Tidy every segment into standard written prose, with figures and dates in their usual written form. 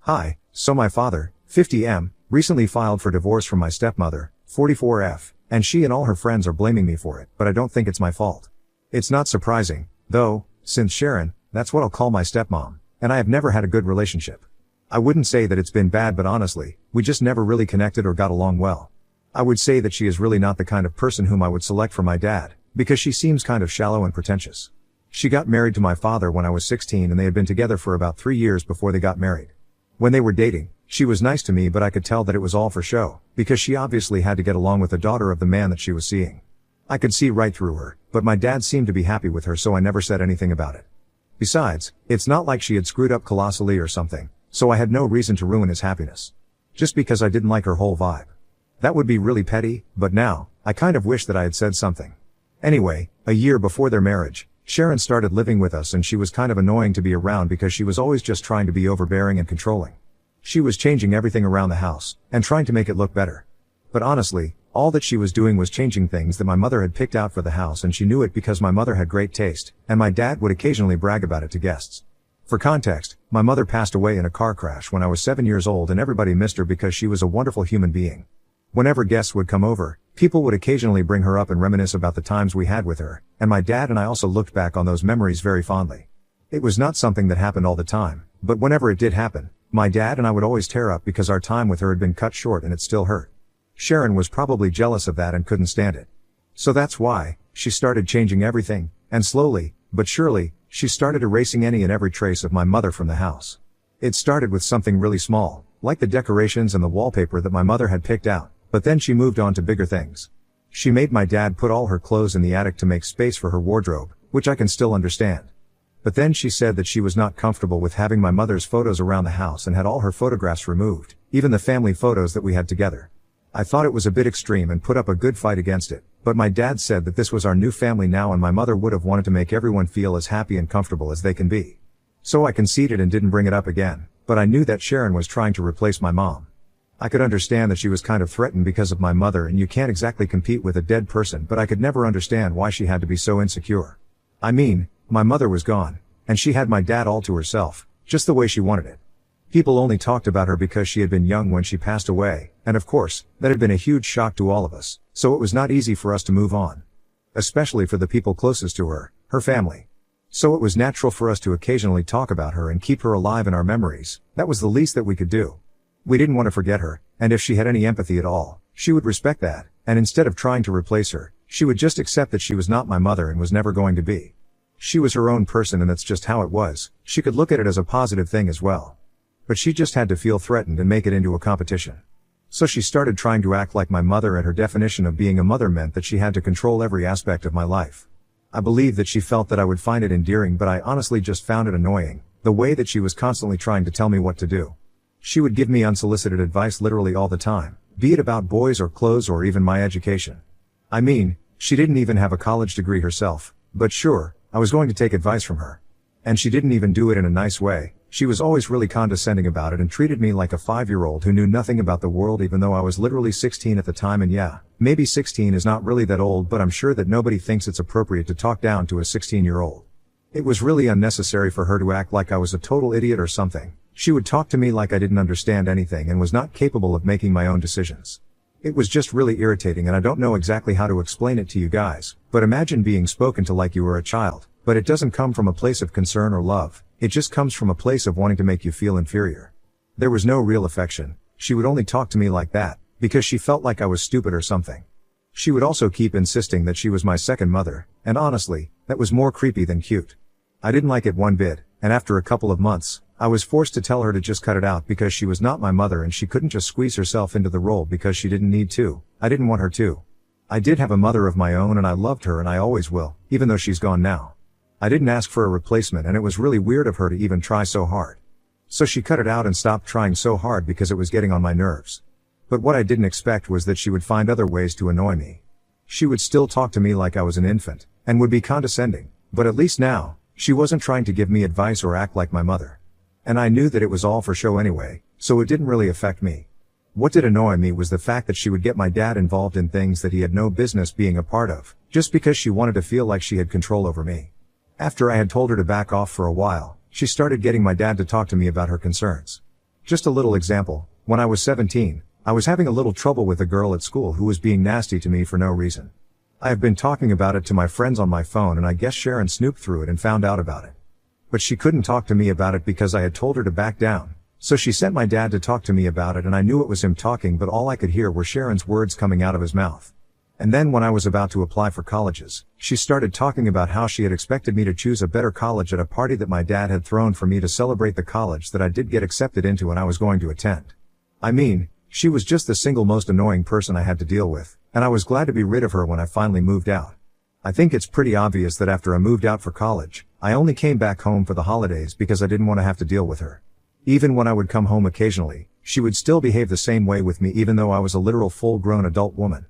Hi, so my father, 50M, recently filed for divorce from my stepmother, 44F, and she and all her friends are blaming me for it, but I don't think it's my fault. It's not surprising, though, since Sharon, that's what I'll call my stepmom, and I have never had a good relationship. I wouldn't say that it's been bad, but honestly, we just never really connected or got along well. I would say that she is really not the kind of person whom I would select for my dad, because she seems kind of shallow and pretentious. She got married to my father when I was 16 and they had been together for about 3 years before they got married. When they were dating, she was nice to me, but I could tell that it was all for show, because she obviously had to get along with the daughter of the man that she was seeing. I could see right through her, but my dad seemed to be happy with her, so I never said anything about it. Besides, it's not like she had screwed up colossally or something, so I had no reason to ruin his happiness. Just because I didn't like her whole vibe. That would be really petty, but now, I kind of wish that I had said something. Anyway, a year before their marriage, Sharon started living with us and she was kind of annoying to be around because she was always just trying to be overbearing and controlling. She was changing everything around the house, and trying to make it look better. But honestly, all that she was doing was changing things that my mother had picked out for the house, and she knew it because my mother had great taste, and my dad would occasionally brag about it to guests. For context, my mother passed away in a car crash when I was 7 years old, and everybody missed her because she was a wonderful human being. Whenever guests would come over, people would occasionally bring her up and reminisce about the times we had with her, and my dad and I also looked back on those memories very fondly. It was not something that happened all the time, but whenever it did happen, my dad and I would always tear up because our time with her had been cut short and it still hurt. Sharon was probably jealous of that and couldn't stand it. So that's why, she started changing everything, and slowly, but surely, she started erasing any and every trace of my mother from the house. It started with something really small, like the decorations and the wallpaper that my mother had picked out. But then she moved on to bigger things. She made my dad put all her clothes in the attic to make space for her wardrobe, which I can still understand. But then she said that she was not comfortable with having my mother's photos around the house and had all her photographs removed, even the family photos that we had together. I thought it was a bit extreme and put up a good fight against it, but my dad said that this was our new family now and my mother would have wanted to make everyone feel as happy and comfortable as they can be. So I conceded and didn't bring it up again, but I knew that Sharon was trying to replace my mom. I could understand that she was kind of threatened because of my mother, and you can't exactly compete with a dead person, but I could never understand why she had to be so insecure. I mean, my mother was gone, and she had my dad all to herself, just the way she wanted it. People only talked about her because she had been young when she passed away, and of course, that had been a huge shock to all of us, so it was not easy for us to move on. Especially for the people closest to her, her family. So it was natural for us to occasionally talk about her and keep her alive in our memories. That was the least that we could do. We didn't want to forget her, and if she had any empathy at all, she would respect that, and instead of trying to replace her, she would just accept that she was not my mother and was never going to be. She was her own person and that's just how it was. She could look at it as a positive thing as well. But she just had to feel threatened and make it into a competition. So she started trying to act like my mother, and her definition of being a mother meant that she had to control every aspect of my life. I believe that she felt that I would find it endearing, but I honestly just found it annoying, the way that she was constantly trying to tell me what to do. She would give me unsolicited advice literally all the time, be it about boys or clothes or even my education. I mean, she didn't even have a college degree herself, but sure, I was going to take advice from her. And she didn't even do it in a nice way. She was always really condescending about it and treated me like a 5-year-old who knew nothing about the world, even though I was literally 16 at the time, and yeah, maybe 16 is not really that old, but I'm sure that nobody thinks it's appropriate to talk down to a 16-year-old. It was really unnecessary for her to act like I was a total idiot or something. She would talk to me like I didn't understand anything and was not capable of making my own decisions. It was just really irritating, and I don't know exactly how to explain it to you guys, but imagine being spoken to like you were a child, but it doesn't come from a place of concern or love, it just comes from a place of wanting to make you feel inferior. There was no real affection. She would only talk to me like that, because she felt like I was stupid or something. She would also keep insisting that she was my second mother, and honestly, that was more creepy than cute. I didn't like it one bit, and after a couple of months, I was forced to tell her to just cut it out because she was not my mother and she couldn't just squeeze herself into the role because she didn't need to. I didn't want her to. I did have a mother of my own and I loved her and I always will, even though she's gone now. I didn't ask for a replacement and it was really weird of her to even try so hard. So she cut it out and stopped trying so hard because it was getting on my nerves. But what I didn't expect was that she would find other ways to annoy me. She would still talk to me like I was an infant, and would be condescending, but at least now, she wasn't trying to give me advice or act like my mother. And I knew that it was all for show anyway, so it didn't really affect me. What did annoy me was the fact that she would get my dad involved in things that he had no business being a part of, just because she wanted to feel like she had control over me. After I had told her to back off for a while, she started getting my dad to talk to me about her concerns. Just a little example, when I was 17, I was having a little trouble with a girl at school who was being nasty to me for no reason. I have been talking about it to my friends on my phone, and I guess Sharon snooped through it and found out about it. But she couldn't talk to me about it because I had told her to back down. So she sent my dad to talk to me about it, and I knew it was him talking, but all I could hear were Sharon's words coming out of his mouth. And then when I was about to apply for colleges, she started talking about how she had expected me to choose a better college at a party that my dad had thrown for me to celebrate the college that I did get accepted into and I was going to attend. I mean, she was just the single most annoying person I had to deal with, and I was glad to be rid of her when I finally moved out. I think it's pretty obvious that after I moved out for college, I only came back home for the holidays because I didn't want to have to deal with her. Even when I would come home occasionally, she would still behave the same way with me even though I was a literal full-grown adult woman.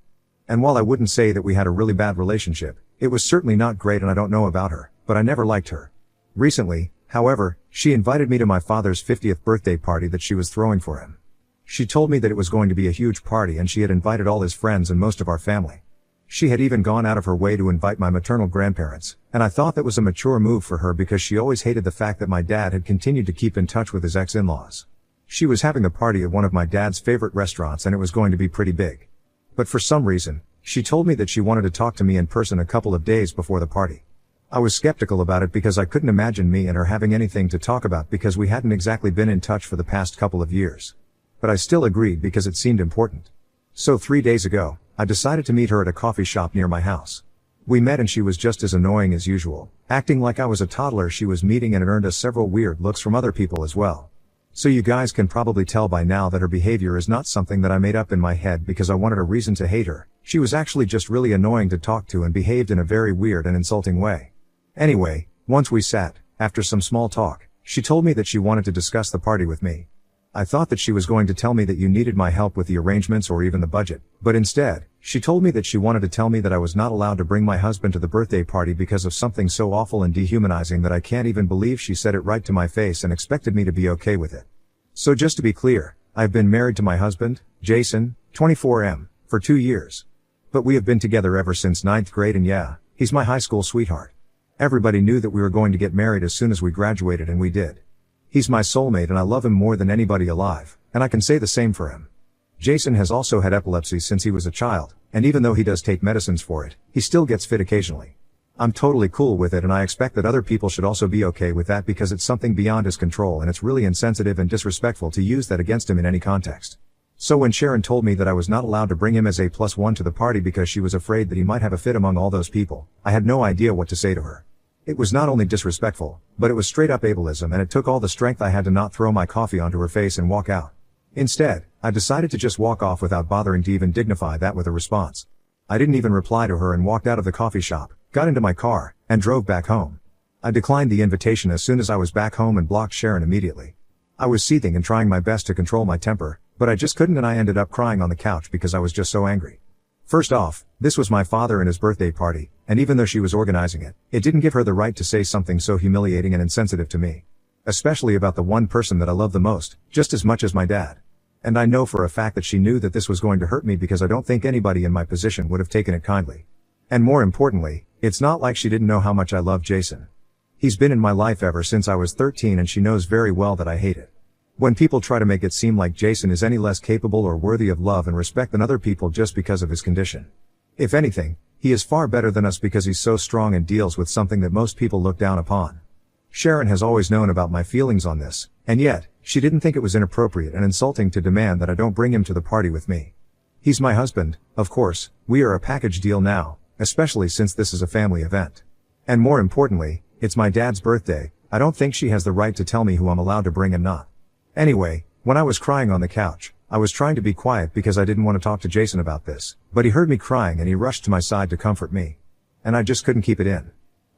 And while I wouldn't say that we had a really bad relationship, it was certainly not great, and I don't know about her, but I never liked her. Recently, however, she invited me to my father's 50th birthday party that she was throwing for him. She told me that it was going to be a huge party and she had invited all his friends and most of our family. She had even gone out of her way to invite my maternal grandparents, and I thought that was a mature move for her because she always hated the fact that my dad had continued to keep in touch with his ex-in-laws. She was having the party at one of my dad's favorite restaurants and it was going to be pretty big. But for some reason, she told me that she wanted to talk to me in person a couple of days before the party. I was skeptical about it because I couldn't imagine me and her having anything to talk about because we hadn't exactly been in touch for the past couple of years. But I still agreed because it seemed important. So 3 days ago, I decided to meet her at a coffee shop near my house. We met and she was just as annoying as usual, acting like I was a toddler she was meeting, and it earned us several weird looks from other people as well. So you guys can probably tell by now that her behavior is not something that I made up in my head because I wanted a reason to hate her. She was actually just really annoying to talk to and behaved in a very weird and insulting way. Anyway, once we sat, after some small talk, she told me that she wanted to discuss the party with me. I thought that she was going to tell me that you needed my help with the arrangements or even the budget, but instead, she told me that she wanted to tell me that I was not allowed to bring my husband to the birthday party because of something so awful and dehumanizing that I can't even believe she said it right to my face and expected me to be okay with it. So just to be clear, I've been married to my husband, Jason, 24M, for 2 years. But we have been together ever since 9th grade, and yeah, he's my high school sweetheart. Everybody knew that we were going to get married as soon as we graduated, and we did. He's my soulmate and I love him more than anybody alive, and I can say the same for him. Jason has also had epilepsy since he was a child, and even though he does take medicines for it, he still gets fit occasionally. I'm totally cool with it, and I expect that other people should also be okay with that because it's something beyond his control and it's really insensitive and disrespectful to use that against him in any context. So when Sharon told me that I was not allowed to bring him as A+1 to the party because she was afraid that he might have a fit among all those people, I had no idea what to say to her. It was not only disrespectful, but it was straight up ableism, and it took all the strength I had to not throw my coffee onto her face and walk out. Instead, I decided to just walk off without bothering to even dignify that with a response. I didn't even reply to her and walked out of the coffee shop, got into my car, and drove back home. I declined the invitation as soon as I was back home and blocked Sharon immediately. I was seething and trying my best to control my temper, but I just couldn't, and I ended up crying on the couch because I was just so angry. First off, this was my father and his birthday party, and even though she was organizing it, it didn't give her the right to say something so humiliating and insensitive to me. Especially about the one person that I love the most, just as much as my dad. And I know for a fact that she knew that this was going to hurt me because I don't think anybody in my position would have taken it kindly. And more importantly, it's not like she didn't know how much I love Jason. He's been in my life ever since I was 13, and she knows very well that I hate it. When people try to make it seem like Jason is any less capable or worthy of love and respect than other people just because of his condition. If anything, he is far better than us because he's so strong and deals with something that most people look down upon. Sharon has always known about my feelings on this, and yet, she didn't think it was inappropriate and insulting to demand that I don't bring him to the party with me. He's my husband, of course, we are a package deal now, especially since this is a family event. And more importantly, it's my dad's birthday. I don't think she has the right to tell me who I'm allowed to bring and not. Anyway, when I was crying on the couch, I was trying to be quiet because I didn't want to talk to Jason about this, but he heard me crying and he rushed to my side to comfort me. And I just couldn't keep it in.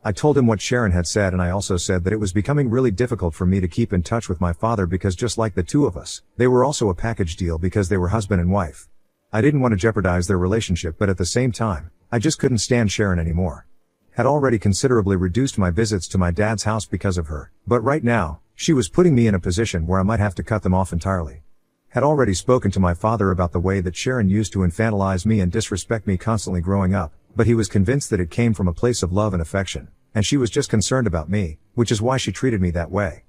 I told him what Sharon had said, and I also said that it was becoming really difficult for me to keep in touch with my father because just like the two of us, they were also a package deal because they were husband and wife. I didn't want to jeopardize their relationship, but at the same time, I just couldn't stand Sharon anymore. Had already considerably reduced my visits to my dad's house because of her, but right now, she was putting me in a position where I might have to cut them off entirely. Had already spoken to my father about the way that Sharon used to infantilize me and disrespect me constantly growing up, but he was convinced that it came from a place of love and affection, and she was just concerned about me, which is why she treated me that way.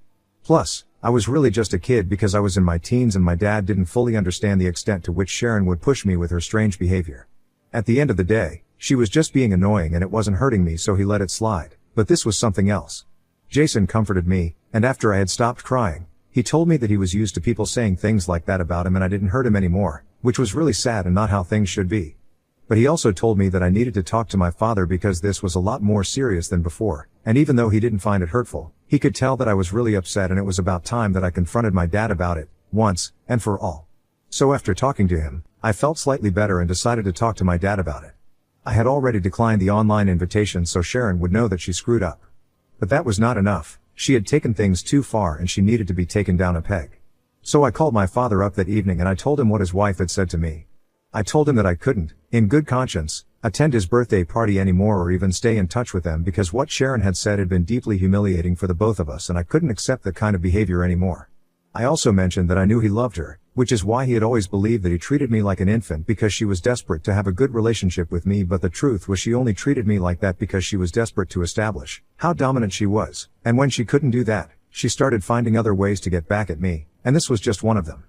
Plus, I was really just a kid because I was in my teens and my dad didn't fully understand the extent to which Sharon would push me with her strange behavior. At the end of the day, she was just being annoying and it wasn't hurting me, so he let it slide. But this was something else. Jason comforted me, and after I had stopped crying, he told me that he was used to people saying things like that about him and I didn't hurt him anymore, which was really sad and not how things should be. But he also told me that I needed to talk to my father because this was a lot more serious than before, and even though he didn't find it hurtful, he could tell that I was really upset and it was about time that I confronted my dad about it, once and for all. So after talking to him, I felt slightly better and decided to talk to my dad about it. I had already declined the online invitation so Sharon would know that she screwed up. But that was not enough. She had taken things too far and she needed to be taken down a peg. So I called my father up that evening and I told him what his wife had said to me. I told him that I couldn't, in good conscience, attend his birthday party anymore or even stay in touch with them because what Sharon had said had been deeply humiliating for the both of us and I couldn't accept that kind of behavior anymore. I also mentioned that I knew he loved her, which is why he had always believed that he treated me like an infant because she was desperate to have a good relationship with me, but the truth was she only treated me like that because she was desperate to establish how dominant she was, and when she couldn't do that, she started finding other ways to get back at me, and this was just one of them.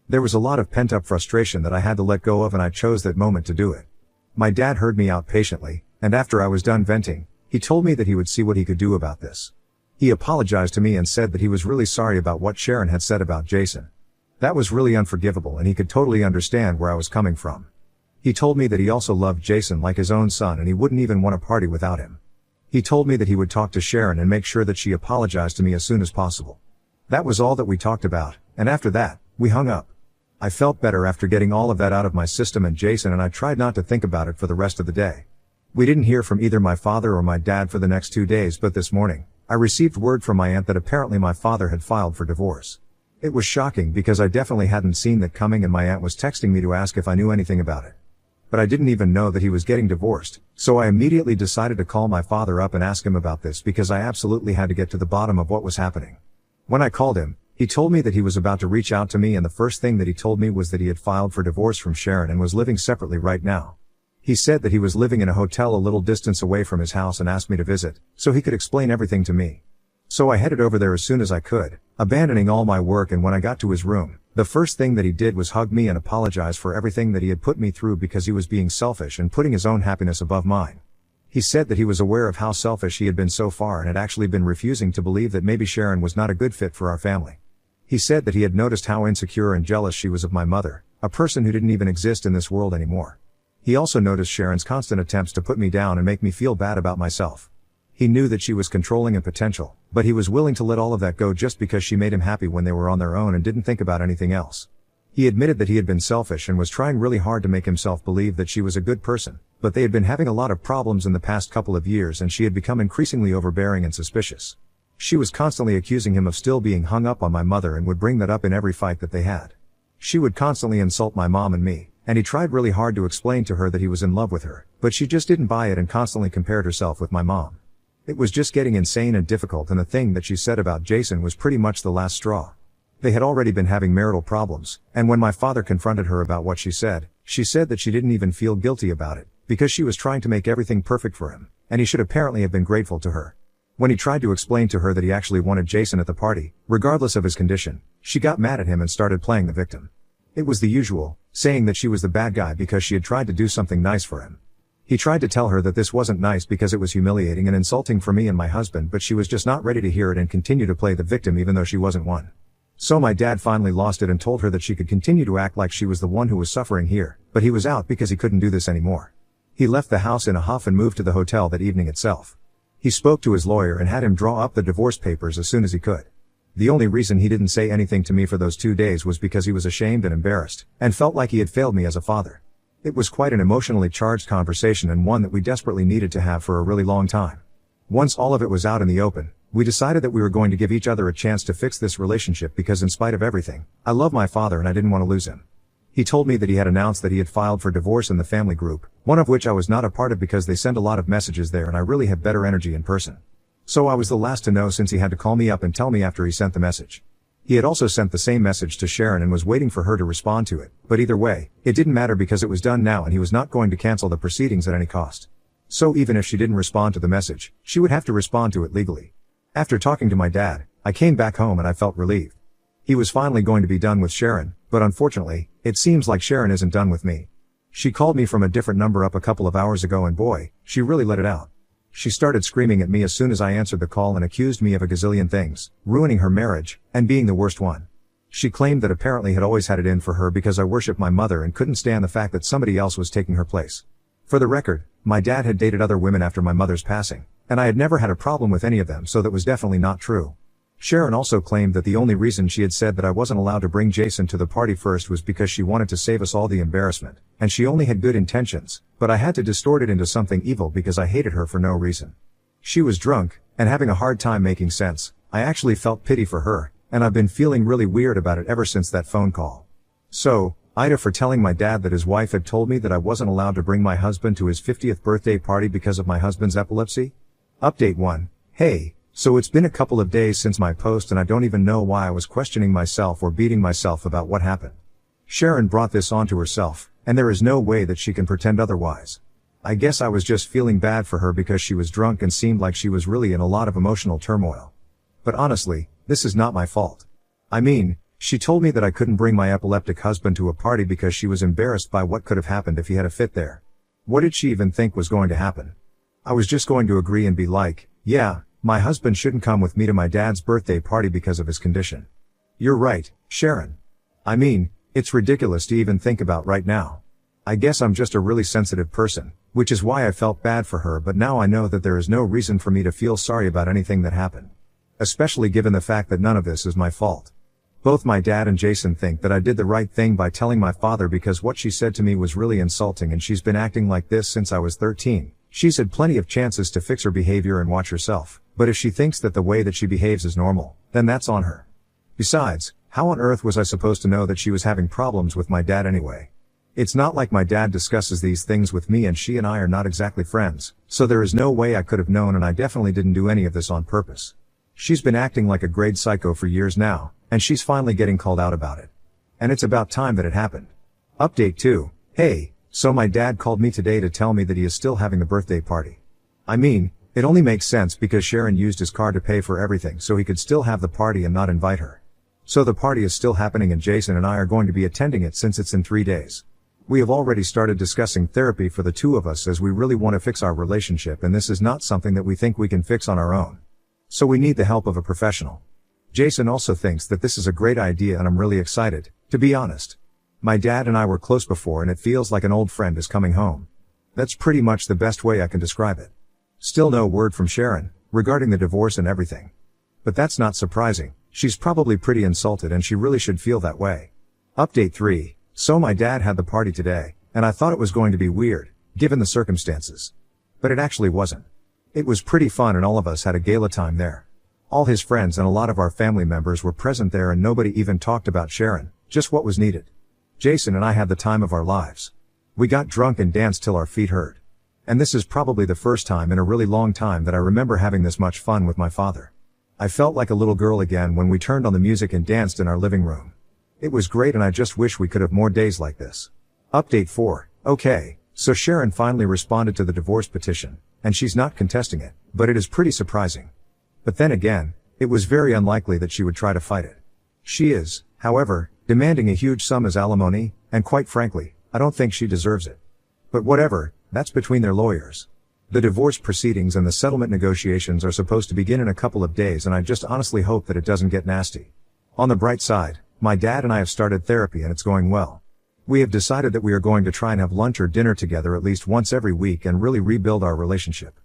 There was a lot of pent-up frustration that I had to let go of and I chose that moment to do it. My dad heard me out patiently, and after I was done venting, he told me that he would see what he could do about this. He apologized to me and said that he was really sorry about what Sharon had said about Jason. That was really unforgivable and he could totally understand where I was coming from. He told me that he also loved Jason like his own son and he wouldn't even want to party without him. He told me that he would talk to Sharon and make sure that she apologized to me as soon as possible. That was all that we talked about, and after that, we hung up. I felt better after getting all of that out of my system and Jason and I tried not to think about it for the rest of the day. We didn't hear from either my father or my dad for the next 2 days, but this morning, I received word from my aunt that apparently my father had filed for divorce. It was shocking because I definitely hadn't seen that coming and my aunt was texting me to ask if I knew anything about it. But I didn't even know that he was getting divorced, so I immediately decided to call my father up and ask him about this because I absolutely had to get to the bottom of what was happening. When I called him, he told me that he was about to reach out to me and the first thing that he told me was that he had filed for divorce from Sharon and was living separately right now. He said that he was living in a hotel a little distance away from his house and asked me to visit, so he could explain everything to me. So I headed over there as soon as I could, abandoning all my work, and when I got to his room, the first thing that he did was hug me and apologize for everything that he had put me through because he was being selfish and putting his own happiness above mine. He said that he was aware of how selfish he had been so far and had actually been refusing to believe that maybe Sharon was not a good fit for our family. He said that he had noticed how insecure and jealous she was of my mother, a person who didn't even exist in this world anymore. He also noticed Sharon's constant attempts to put me down and make me feel bad about myself. He knew that she was controlling and potential, but he was willing to let all of that go just because she made him happy when they were on their own and didn't think about anything else. He admitted that he had been selfish and was trying really hard to make himself believe that she was a good person, but they had been having a lot of problems in the past couple of years and she had become increasingly overbearing and suspicious. She was constantly accusing him of still being hung up on my mother and would bring that up in every fight that they had. She would constantly insult my mom and me, and he tried really hard to explain to her that he was in love with her, but she just didn't buy it and constantly compared herself with my mom. It was just getting insane and difficult, and the thing that she said about Jason was pretty much the last straw. They had already been having marital problems, and when my father confronted her about what she said that she didn't even feel guilty about it, because she was trying to make everything perfect for him, and he should apparently have been grateful to her. When he tried to explain to her that he actually wanted Jason at the party, regardless of his condition, she got mad at him and started playing the victim. It was the usual, saying that she was the bad guy because she had tried to do something nice for him. He tried to tell her that this wasn't nice because it was humiliating and insulting for me and my husband, but she was just not ready to hear it and continued to play the victim even though she wasn't one. So my dad finally lost it and told her that she could continue to act like she was the one who was suffering here, but he was out because he couldn't do this anymore. He left the house in a huff and moved to the hotel that evening itself. He spoke to his lawyer and had him draw up the divorce papers as soon as he could. The only reason he didn't say anything to me for those 2 days was because he was ashamed and embarrassed, and felt like he had failed me as a father. It was quite an emotionally charged conversation and one that we desperately needed to have for a really long time. Once all of it was out in the open, we decided that we were going to give each other a chance to fix this relationship because in spite of everything, I love my father and I didn't want to lose him. He told me that he had announced that he had filed for divorce in the family group, one of which I was not a part of because they send a lot of messages there and I really have better energy in person. So I was the last to know since he had to call me up and tell me after he sent the message. He had also sent the same message to Sharon and was waiting for her to respond to it, but either way, it didn't matter because it was done now and he was not going to cancel the proceedings at any cost. So even if she didn't respond to the message, she would have to respond to it legally. After talking to my dad, I came back home and I felt relieved. He was finally going to be done with Sharon, but unfortunately, it seems like Sharon isn't done with me. She called me from a different number up a couple of hours ago and boy, she really let it out. She started screaming at me as soon as I answered the call and accused me of a gazillion things, ruining her marriage, and being the worst one. She claimed that apparently had always had it in for her because I worshiped my mother and couldn't stand the fact that somebody else was taking her place. For the record, my dad had dated other women after my mother's passing, and I had never had a problem with any of them, so that was definitely not true. Sharon also claimed that the only reason she had said that I wasn't allowed to bring Jason to the party first was because she wanted to save us all the embarrassment, and she only had good intentions, but I had to distort it into something evil because I hated her for no reason. She was drunk, and having a hard time making sense. I actually felt pity for her, and I've been feeling really weird about it ever since that phone call. So, Ida for telling my dad that his wife had told me that I wasn't allowed to bring my husband to his 50th birthday party because of my husband's epilepsy? Update 1. Hey. So it's been a couple of days since my post and I don't even know why I was questioning myself or beating myself about what happened. Sharon brought this onto herself, and there is no way that she can pretend otherwise. I guess I was just feeling bad for her because she was drunk and seemed like she was really in a lot of emotional turmoil. But honestly, this is not my fault. I mean, she told me that I couldn't bring my epileptic husband to a party because she was embarrassed by what could have happened if he had a fit there. What did she even think was going to happen? I was just going to agree and be like, yeah, my husband shouldn't come with me to my dad's birthday party because of his condition. You're right, Sharon. I mean, it's ridiculous to even think about right now. I guess I'm just a really sensitive person, which is why I felt bad for her, but now I know that there is no reason for me to feel sorry about anything that happened. Especially given the fact that none of this is my fault. Both my dad and Jason think that I did the right thing by telling my father because what she said to me was really insulting and she's been acting like this since I was 13. She's had plenty of chances to fix her behavior and watch herself. But if she thinks that the way that she behaves is normal, then that's on her. Besides, how on earth was I supposed to know that she was having problems with my dad anyway? It's not like my dad discusses these things with me and she and I are not exactly friends, so there is no way I could have known and I definitely didn't do any of this on purpose. She's been acting like a grade psycho for years now, and she's finally getting called out about it. And it's about time that it happened. Update 2. Hey, so my dad called me today to tell me that he is still having the birthday party. I mean, it only makes sense because Sharon used his card to pay for everything so he could still have the party and not invite her. So the party is still happening and Jason and I are going to be attending it since it's in 3 days. We have already started discussing therapy for the two of us as we really want to fix our relationship and this is not something that we think we can fix on our own. So we need the help of a professional. Jason also thinks that this is a great idea and I'm really excited, to be honest. My dad and I were close before and it feels like an old friend is coming home. That's pretty much the best way I can describe it. Still no word from Sharon, regarding the divorce and everything. But that's not surprising, she's probably pretty insulted and she really should feel that way. Update 3. So my dad had the party today, and I thought it was going to be weird, given the circumstances. But it actually wasn't. It was pretty fun and all of us had a gala time there. All his friends and a lot of our family members were present there and nobody even talked about Sharon, just what was needed. Jason and I had the time of our lives. We got drunk and danced till our feet hurt. And this is probably the first time in a really long time that I remember having this much fun with my father. I felt like a little girl again when we turned on the music and danced in our living room. It was great and I just wish we could have more days like this. Update 4. Okay, so Sharon finally responded to the divorce petition, and she's not contesting it, but it is pretty surprising. But then again, it was very unlikely that she would try to fight it. She is, however, demanding a huge sum as alimony, and quite frankly, I don't think she deserves it. But whatever, that's between their lawyers. The divorce proceedings and the settlement negotiations are supposed to begin in a couple of days and I just honestly hope that it doesn't get nasty. On the bright side, my dad and I have started therapy and it's going well. We have decided that we are going to try and have lunch or dinner together at least once every week and really rebuild our relationship.